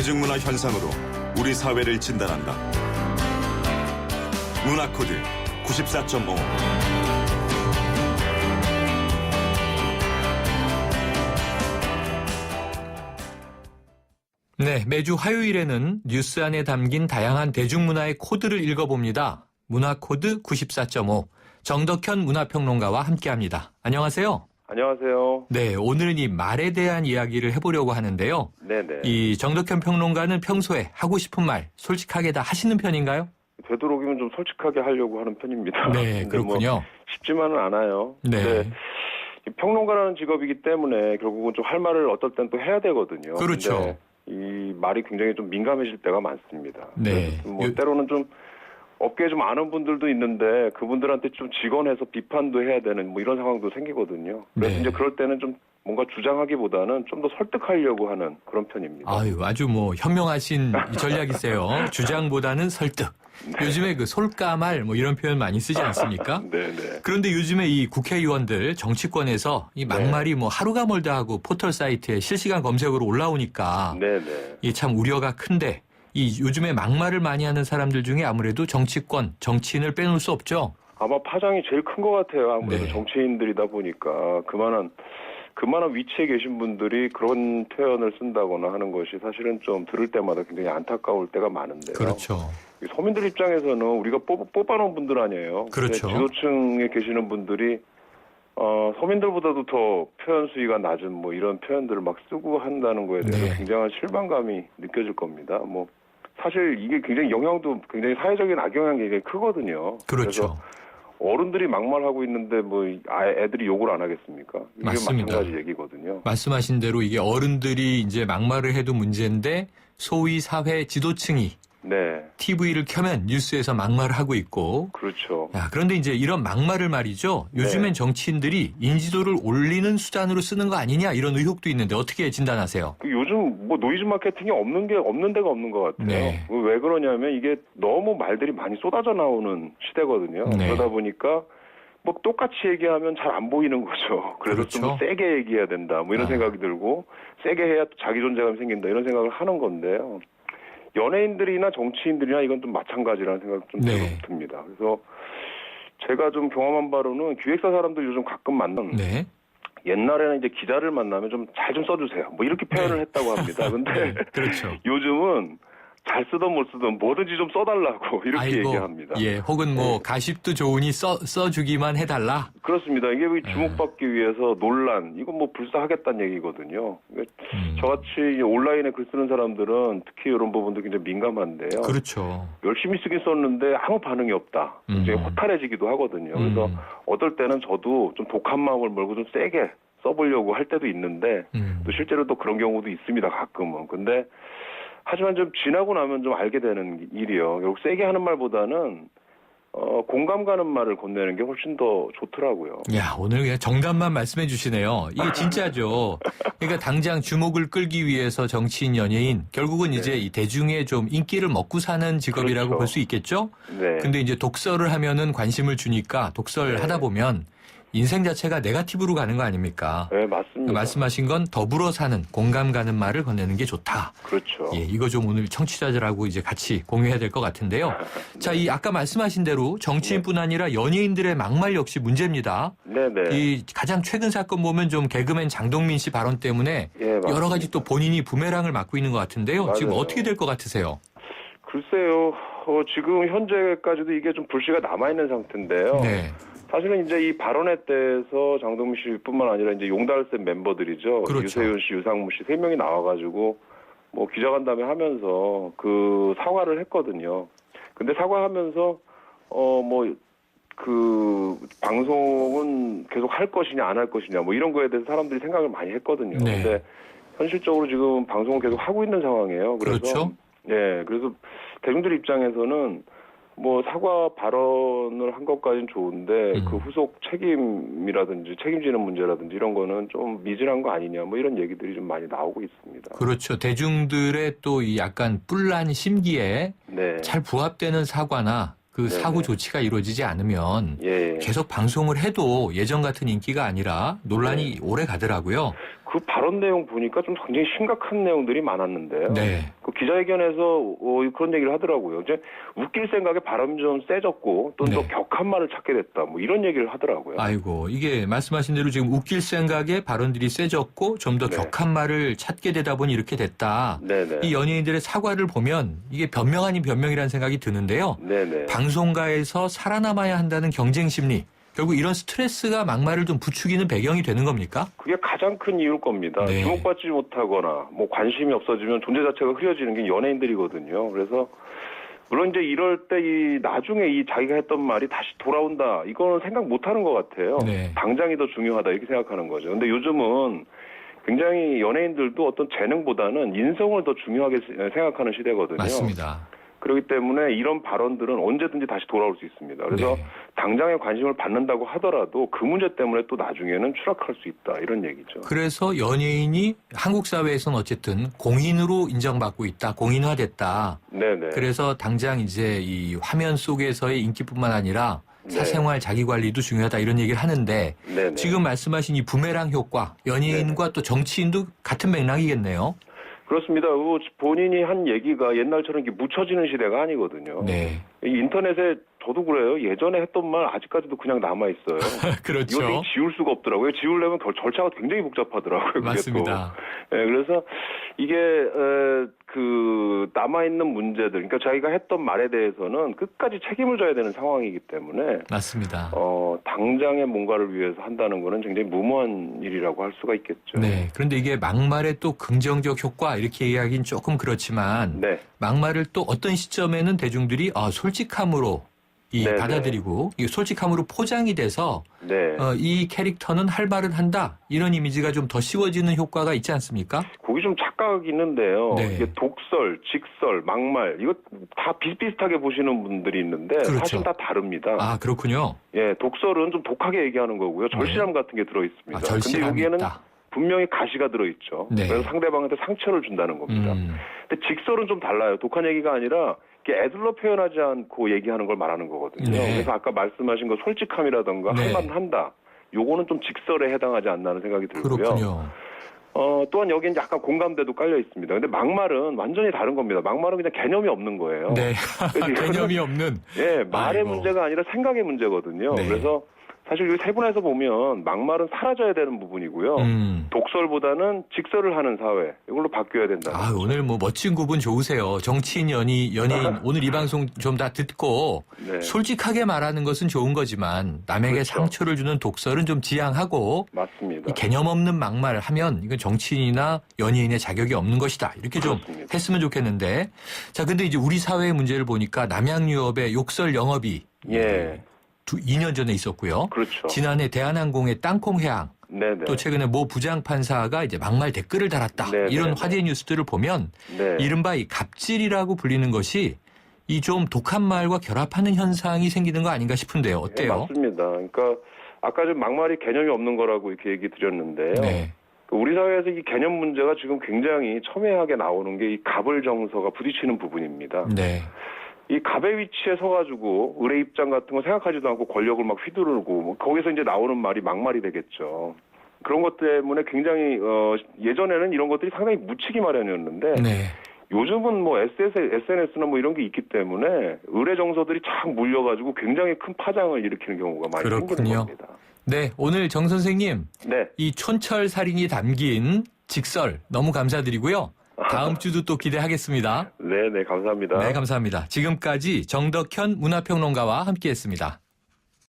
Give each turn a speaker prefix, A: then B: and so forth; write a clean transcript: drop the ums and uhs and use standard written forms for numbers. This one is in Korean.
A: 대중문화 현상으로 우리 사회를 진단한다. 문화코드 94.5.
B: 네, 매주 화요일에는 뉴스 안에 담긴 다양한 대중문화의 코드를 읽어봅니다. 문화코드 94.5. 정덕현 문화평론가와 함께합니다. 안녕하세요.
C: 안녕하세요.
B: 네, 오늘은 이 말에 대한 이야기를 해보려고 하는데요.
C: 네네.
B: 이 정덕현 평론가는 평소에 하고 싶은 말 솔직하게 다 하시는 편인가요?
C: 되도록이면 좀 솔직하게 하려고 하는 편입니다.
B: 네, 그렇군요.
C: 뭐 쉽지만은 않아요.
B: 네.
C: 이 평론가라는 직업이기 때문에 결국은 좀 할 말을 어떨 땐 또 해야 되거든요.
B: 그렇죠.
C: 근데 이 말이 굉장히 좀 민감해질 때가 많습니다.
B: 네.
C: 뭐 때로는 좀 업계에 좀 아는 분들도 있는데 그분들한테 좀 직언해서 비판도 해야 되는 뭐 이런 상황도 생기거든요. 그래서
B: 네.
C: 이제 그럴 때는 좀 뭔가 주장하기보다는 좀 더 설득하려고 하는 그런 편입니다.
B: 아유, 아주 뭐 현명하신 전략이세요. 주장보다는 설득. 요즘에 그 솔까말 뭐 이런 표현 많이 쓰지 않습니까?
C: 네네.
B: 그런데 요즘에 이 국회의원들 정치권에서 이 막말이 뭐 하루가 멀다 하고 포털 사이트에 실시간 검색으로 올라오니까
C: 네네.
B: 이 참 우려가 큰데 이 요즘에 막말을 많이 하는 사람들 중에 아무래도 정치권, 정치인을 빼놓을 수 없죠.
C: 아마 파장이 제일 큰 것 같아요. 아무래도
B: 네.
C: 정치인들이다 보니까 그만한 위치에 계신 분들이 그런 표현을 쓴다거나 하는 것이 사실은 좀 들을 때마다 굉장히 안타까울 때가 많은데요.
B: 그렇죠.
C: 서민들 입장에서는 우리가 뽑아놓은 분들 아니에요.
B: 그렇죠.
C: 근데 지도층에 계시는 분들이 서민들보다도 더 표현 수위가 낮은 뭐 이런 표현들을 막 쓰고 한다는 거에 대해서
B: 네.
C: 굉장한 실망감이 느껴질 겁니다. 뭐 사실 이게 굉장히 영향도 굉장히 사회적인 악영향이 굉장히 크거든요.
B: 그렇죠.
C: 그래서 어른들이 막말하고 있는데 뭐 애들이 욕을 안 하겠습니까? 이게
B: 맞습니다.
C: 마찬가지 얘기거든요.
B: 말씀하신 대로 이게 어른들이 이제 막말을 해도 문제인데 소위 사회 지도층이
C: 네,
B: TV를 켜면 뉴스에서 막말을 하고 있고
C: 그렇죠.
B: 야, 그런데 이제 이런 막말을 말이죠. 요즘엔
C: 네.
B: 정치인들이 인지도를 올리는 수단으로 쓰는 거 아니냐 이런 의혹도 있는데 어떻게 진단하세요?
C: 요즘 뭐 노이즈 마케팅이 없는 데가 없는 것 같아요.
B: 네.
C: 왜 그러냐면 이게 너무 말들이 많이 쏟아져 나오는 시대거든요.
B: 네.
C: 그러다 보니까 뭐 똑같이 얘기하면 잘 안 보이는 거죠. 그래서
B: 그렇죠.
C: 좀 세게 얘기해야 된다. 뭐 이런 생각이 들고 세게 해야 또 자기 존재감이 생긴다. 이런 생각을 하는 건데요. 연예인들이나 정치인들이나 이건 좀 마찬가지라는 생각이 좀
B: 네.
C: 듭니다. 그래서 제가 좀 경험한 바로는 기획사 사람들 요즘 가끔 만나면
B: 네.
C: 옛날에는 이제 기자를 만나면 좀 잘 좀 써주세요. 뭐 이렇게 표현을
B: 네.
C: 했다고 합니다. 근데
B: 네, 그렇죠.
C: 요즘은 잘 쓰든 못 쓰든 뭐든지 좀 써달라고 이렇게
B: 아이고,
C: 얘기합니다.
B: 예, 혹은 뭐
C: 네.
B: 가십도 좋으니 써주기만 해달라.
C: 그렇습니다. 이게 주목받기 위해서 논란, 이건 뭐 불사하겠다는 얘기거든요. 저같이 온라인에 글 쓰는 사람들은 특히 이런 부분도 굉장히 민감한데요.
B: 그렇죠.
C: 열심히 쓰긴 썼는데 아무 반응이 없다. 굉장히 허탈해지기도 하거든요. 그래서 어떨 때는 저도 좀 독한 마음을 몰고 좀 세게 써보려고 할 때도 있는데 또 실제로 또 그런 경우도 있습니다. 가끔은. 근데 하지만 좀 지나고 나면 좀 알게 되는 일이요. 결국 세게 하는 말보다는 공감 가는 말을 건네는 게 훨씬 더 좋더라고요.
B: 야, 오늘 그냥 정답만 말씀해 주시네요. 이게 진짜죠. 그러니까 당장 주목을 끌기 위해서 정치인, 연예인, 결국은 이제 이 대중의 좀 인기를 먹고 사는 직업이라고
C: 그렇죠.
B: 볼 수 있겠죠?
C: 네.
B: 근데 이제 독서를 하면은 관심을 주니까 독서를
C: 네.
B: 하다 보면 인생 자체가 네거티브로 가는 거 아닙니까?
C: 네, 맞습니다.
B: 말씀하신 건 더불어 사는 공감 가는 말을 건네는 게 좋다.
C: 그렇죠.
B: 예, 이거 좀 오늘 청취자들하고 이제 같이 공유해야 될 것 같은데요. 자, 이 아까 말씀하신 대로 정치인뿐 아니라 연예인들의 막말 역시 문제입니다.
C: 네네.
B: 이 가장 최근 사건 보면 좀 개그맨 장동민 씨 발언 때문에
C: 예, 맞습니다.
B: 여러 가지 또 본인이 부메랑을 맞고 있는 것 같은데요.
C: 맞아요.
B: 지금 어떻게 될 것 같으세요?
C: 글쎄요. 지금 현재까지도 이게 좀 불씨가 남아있는 상태인데요.
B: 네.
C: 사실은 이제 이 발언에 대해서 장동민 씨뿐만 아니라 이제 용달샘 멤버들이죠.
B: 그렇죠.
C: 유세윤 씨, 유상무 씨 3명이 나와가지고 뭐 기자간담회 하면서 그 사과를 했거든요. 근데 사과하면서 그 방송은 계속 할 것이냐 안 할 것이냐 뭐 이런 거에 대해서 사람들이 생각을 많이 했거든요.
B: 네.
C: 근데 현실적으로 지금 방송을 계속 하고 있는 상황이에요. 그래서
B: 그렇죠.
C: 네, 그래서 대중들 입장에서는 뭐 사과 발언을 한 것까지는 좋은데 그 후속 책임이라든지 책임지는 문제라든지 이런 거는 좀 미진한 거 아니냐 뭐 이런 얘기들이 좀 많이 나오고 있습니다.
B: 그렇죠. 대중들의 또 이 약간 뿔난 심기에
C: 네.
B: 잘 부합되는 사과나 그
C: 네네.
B: 사후 조치가 이루어지지 않으면
C: 예.
B: 계속 방송을 해도 예전 같은 인기가 아니라 논란이 오래 가더라고요.
C: 그 발언 내용 보니까 좀 굉장히 심각한 내용들이 많았는데요.
B: 네.
C: 그 기자회견에서 그런 얘기를 하더라고요. 이제 웃길 생각에 발음이 좀 세졌고 또는 더
B: 네.
C: 격한 말을 찾게 됐다. 뭐 이런 얘기를 하더라고요.
B: 아이고, 이게 말씀하신 대로 지금 웃길 생각에 발언들이 세졌고 좀 더
C: 네.
B: 격한 말을 찾게 되다 보니 이렇게 됐다.
C: 네네.
B: 이 연예인들의 사과를 보면 이게 변명 아닌 변명이라는 생각이 드는데요.
C: 네네.
B: 방송가에서 살아남아야 한다는 경쟁 심리, 결국 이런 스트레스가 막말을 좀 부추기는 배경이 되는 겁니까?
C: 그게 가장 큰 이유일 겁니다.
B: 네.
C: 주목받지 못하거나 뭐 관심이 없어지면 존재 자체가 흐려지는 게 연예인들이거든요. 그래서 물론 이제 이럴 때 이 나중에 이 자기가 했던 말이 다시 돌아온다. 이거는 생각 못 하는 것 같아요.
B: 네.
C: 당장이 더 중요하다 이렇게 생각하는 거죠. 근데 요즘은 굉장히 연예인들도 어떤 재능보다는 인성을 더 중요하게 생각하는 시대거든요.
B: 맞습니다.
C: 그렇기 때문에 이런 발언들은 언제든지 다시 돌아올 수 있습니다. 그래서
B: 네.
C: 당장의 관심을 받는다고 하더라도 그 문제 때문에 또 나중에는 추락할 수 있다. 이런 얘기죠.
B: 그래서 연예인이 한국 사회에서는 어쨌든 공인으로 인정받고 있다. 공인화됐다.
C: 네네.
B: 그래서 당장 이제 이 화면 속에서의 인기뿐만 아니라
C: 네.
B: 사생활 자기관리도 중요하다 이런 얘기를 하는데
C: 네네.
B: 지금 말씀하신 이 부메랑 효과 연예인과 또 정치인도 같은 맥락이겠네요.
C: 그렇습니다. 본인이 한 얘기가 옛날처럼 이렇게 묻혀지는 시대가 아니거든요.
B: 네.
C: 이 인터넷에 저도 그래요. 예전에 했던 말 아직까지도 그냥 남아있어요.
B: 그렇죠.
C: 이거 되게 지울 수가 없더라고요. 지우려면 절차가 굉장히 복잡하더라고요. 그게
B: 맞습니다.
C: 또. 네, 그래서 이게 그 남아있는 문제들, 그러니까 자기가 했던 말에 대해서는 끝까지 책임을 져야 되는 상황이기 때문에
B: 맞습니다.
C: 당장의 뭔가를 위해서 한다는 거는 굉장히 무모한 일이라고 할 수가 있겠죠.
B: 네. 그런데 이게 막말의 또 긍정적 효과 이렇게 이야기는 조금 그렇지만
C: 네.
B: 막말을 또 어떤 시점에는 대중들이 솔직함으로
C: 네네.
B: 받아들이고 이 솔직함으로 포장이 돼서
C: 네.
B: 이 캐릭터는 할 말은 한다 이런 이미지가 좀 더 씌워지는 효과가 있지 않습니까?
C: 거기 좀 착각이 있는데요.
B: 네.
C: 이게 독설, 직설, 막말 이거 다 비슷비슷하게 보시는 분들이 있는데
B: 그렇죠.
C: 사실 다 다릅니다.
B: 아 그렇군요.
C: 예, 독설은 좀 독하게 얘기하는 거고요. 절실함 같은 게 들어 있습니다. 근데
B: 절실함이
C: 여기에는
B: 있다.
C: 분명히 가시가 들어 있죠.
B: 네.
C: 그래서 상대방한테 상처를 준다는 겁니다. 근데 직설은 좀 달라요. 독한 얘기가 아니라 이렇게 애들로 표현하지 않고 얘기하는 걸 말하는 거거든요.
B: 네.
C: 그래서 아까 말씀하신 거 솔직함이라던가
B: 네.
C: 할 말은 한다. 요거는 좀 직설에 해당하지 않나는 생각이 들고요.
B: 그렇군요.
C: 또한 여기엔 약간 공감대도 깔려 있습니다. 근데 막말은 완전히 다른 겁니다. 막말은 그냥 개념이 없는 거예요.
B: 네.
C: 그래서
B: 개념이 없는.
C: 예, 말의
B: 아이고.
C: 문제가 아니라 생각의 문제거든요.
B: 네.
C: 그래서 사실 이 세 분에서 보면 막말은 사라져야 되는 부분이고요. 독설보다는 직설을 하는 사회, 이걸로 바뀌어야 된다.
B: 오늘 뭐 멋진 구분 좋으세요. 정치인, 연예인 오늘 이 방송 좀 다 듣고
C: 네.
B: 솔직하게 말하는 것은 좋은 거지만 남에게
C: 그렇죠.
B: 상처를 주는 독설은 좀 지양하고
C: 맞습니다.
B: 이 개념 없는 막말 하면 이건 정치인이나 연예인의 자격이 없는 것이다. 이렇게 좀
C: 그렇습니다.
B: 했으면 좋겠는데. 자, 근데 이제 우리 사회의 문제를 보니까 남양유업의 욕설 영업이
C: 예.
B: 2년 전에 있었고요.
C: 그렇죠.
B: 지난해 대한항공의 땅콩해양
C: 네네.
B: 또 최근에 모 부장판사가 이제 막말 댓글을 달았다.
C: 네네네.
B: 이런 화제 뉴스들을 보면
C: 네.
B: 이른바 이 갑질이라고 불리는 것이 이 좀 독한 말과 결합하는 현상이 생기는 거 아닌가 싶은데요.
C: 예,
B: 어때요?
C: 맞습니다. 그러니까 아까 좀 막말이 개념이 없는 거라고 이렇게 얘기 드렸는데요.
B: 네.
C: 우리 사회에서 이 개념 문제가 지금 굉장히 첨예하게 나오는 게 이 갑을 정서가 부딪히는 부분입니다.
B: 네.
C: 이 갑의 위치에 서가지고 의뢰 입장 같은 거 생각하지도 않고 권력을 막 휘두르고 뭐 거기서 이제 나오는 말이 막말이 되겠죠. 그런 것 때문에 굉장히 예전에는 이런 것들이 상당히 묻히기 마련이었는데
B: 네.
C: 요즘은 뭐 SNS나 뭐 이런 게 있기 때문에 의뢰 정서들이 착 물려가지고 굉장히 큰 파장을 일으키는 경우가 많이 생기는
B: 그렇군요.
C: 겁니다.
B: 네. 오늘 정 선생님
C: 네.
B: 이 촌철살인이 담긴 직설 너무 감사드리고요. 다음 주도 또 기대하겠습니다.
C: 네, 감사합니다.
B: 네, 감사합니다. 지금까지 정덕현 문화평론가와 함께했습니다.